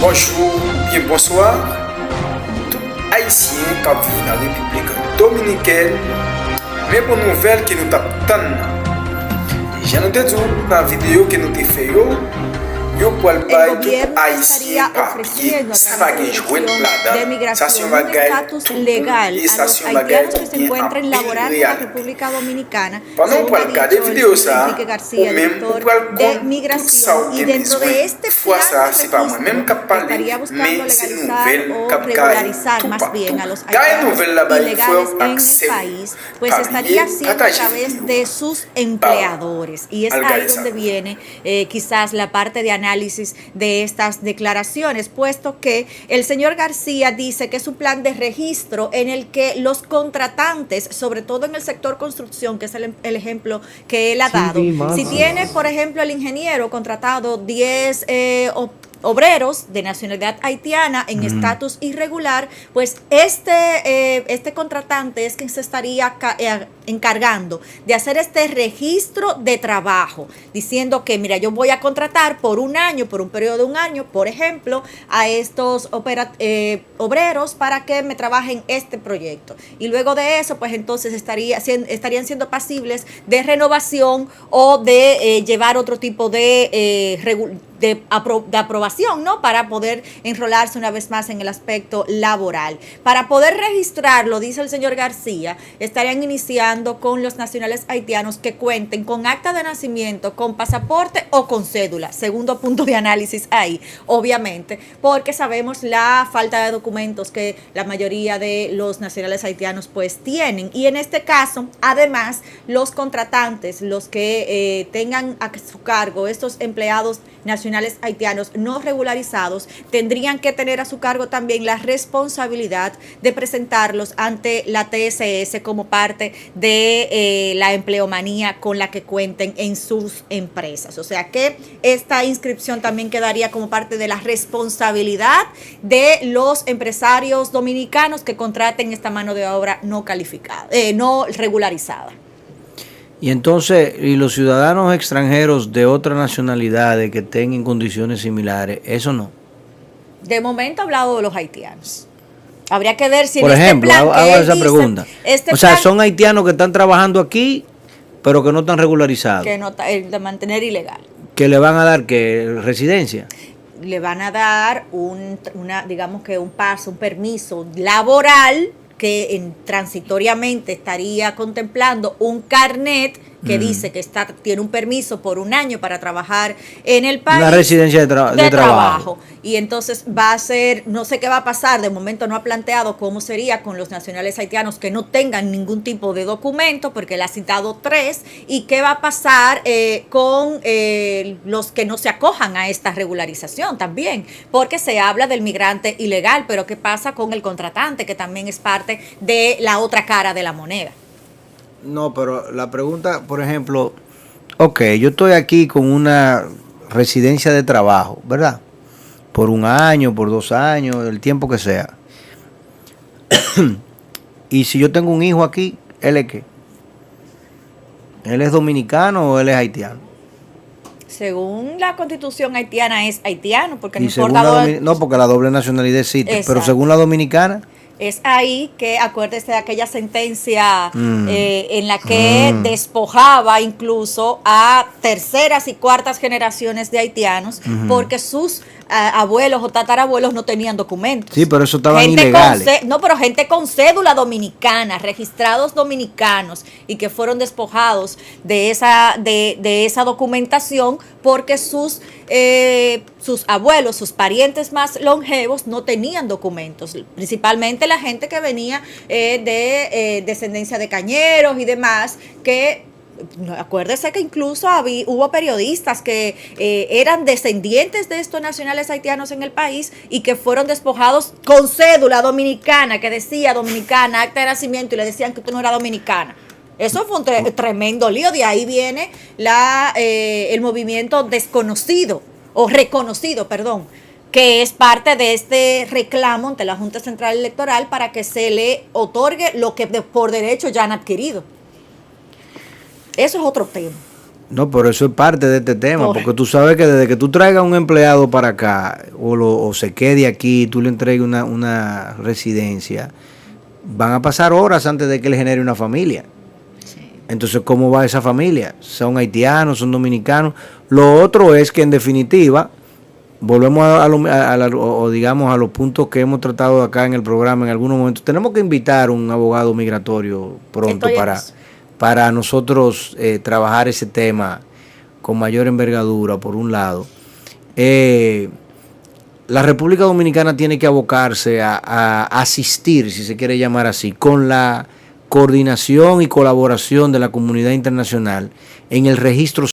Bonjour, bien bonsoir. Tout haïtien qui vit dans la République dominicaine, mais pour nouvelles que nous t'attendons. Déjà nous te dit dans la vidéo que nous te fait yo pour le bail tout haïtien papier, ça va que jouer là-dedans. Ça c'est va gagner tout legal et ça c'est va gagner que se encuentren laborando en la República Dominicana. Pendant pour le cas de vidéo ça, ou même pour de migración y dentro de este fois ça c'est pas moi même qui parle, mais c'est nouvelle qui regularizar más bien a los haitianos ilegales en el país, pues estaría haciendo a través de sus empleadores y es ahí donde viene quizás la parte de análisis de estas declaraciones, puesto que el señor García dice que es un plan de registro en el que los contratantes, sobre todo en el sector construcción, que es el ejemplo que él ha dado, si tiene, por ejemplo, el ingeniero contratado 10 obreros de nacionalidad haitiana en estatus irregular, pues este contratante es quien se estaría encargando de hacer este registro de trabajo, diciendo que, mira, yo voy a contratar por un año, por un periodo de un año, por ejemplo, a estos obreros para que me trabajen este proyecto. Y luego de eso, pues entonces estarían siendo pasibles de renovación o de llevar otro tipo de aprobación, ¿no? Para poder enrolarse una vez más en el aspecto laboral. Para poder registrarlo, dice el señor García, estarían iniciando con los nacionales haitianos que cuenten con acta de nacimiento, con pasaporte o con cédula. Segundo punto de análisis ahí, obviamente, porque sabemos la falta de documentos que la mayoría de los nacionales haitianos pues tienen. Y en este caso, además, los contratantes, los que tengan a su cargo estos empleados nacionales haitianos no regularizados, tendrían que tener a su cargo también la responsabilidad de presentarlos ante la TSS como parte de la empleomanía con la que cuenten en sus empresas. O sea que esta inscripción también quedaría como parte de la responsabilidad de los empresarios dominicanos que contraten esta mano de obra no calificada, no regularizada. Y entonces, ¿y los ciudadanos extranjeros de otras nacionalidades que estén en condiciones similares, eso no? De momento ha hablado de los haitianos. Habría que ver si por en ejemplo, este plan hago esa pregunta. O sea, son haitianos que están trabajando aquí, pero que no están regularizados. Que no, de mantener ilegal. ¿Que le van a dar qué residencia? Le van a dar digamos que un permiso laboral que transitoriamente estaría contemplando un carnet que dice que tiene un permiso por un año para trabajar en el país. Una residencia de trabajo. Y entonces va a ser, no sé qué va a pasar, de momento no ha planteado cómo sería con los nacionales haitianos que no tengan ningún tipo de documento, porque él ha citado 3, y qué va a pasar con los que no se acojan a esta regularización también, porque se habla del migrante ilegal, pero qué pasa con el contratante, que también es parte de la otra cara de la moneda. No, pero la pregunta, por ejemplo, ok, yo estoy aquí con una residencia de trabajo, ¿verdad? Por un año, por 2 años, el tiempo que sea. Y si yo tengo un hijo aquí, ¿él es qué? ¿Él es dominicano o él es haitiano? Según la constitución haitiana es haitiano, porque no importa. No, porque la doble nacionalidad existe, exacto. Pero según la dominicana. Es ahí que, acuérdese de aquella sentencia en la que despojaba incluso a terceras y cuartas generaciones de haitianos porque sus abuelos o tatarabuelos no tenían documentos. Sí, pero eso estaban ilegales. Pero gente con cédula dominicana, registrados dominicanos y que fueron despojados de esa documentación porque sus abuelos, sus parientes más longevos no tenían documentos, principalmente la gente que venía de descendencia de cañeros y demás, que acuérdese que incluso hubo periodistas que eran descendientes de estos nacionales haitianos en el país y que fueron despojados con cédula dominicana, que decía dominicana, acta de nacimiento, y le decían que usted no era dominicana. Eso fue un tremendo lío. De ahí viene el movimiento desconocido, o reconocido, perdón, que es parte de este reclamo ante la Junta Central Electoral para que se le otorgue lo que por derecho ya han adquirido. Eso es otro tema. No, pero eso es parte de este tema, porque tú sabes que desde que tú traigas un empleado para acá o se quede aquí, tú le entregues una residencia, van a pasar horas antes de que le genere una familia. Entonces, ¿cómo va esa familia? ¿Son haitianos, son dominicanos? Lo otro es que, en definitiva, volvemos digamos a los puntos que hemos tratado acá en el programa en algunos momentos. Tenemos que invitar a un abogado migratorio pronto para nosotros trabajar ese tema con mayor envergadura, por un lado. La República Dominicana tiene que abocarse a asistir, si se quiere llamar así, con la coordinación y colaboración de la comunidad internacional en el registro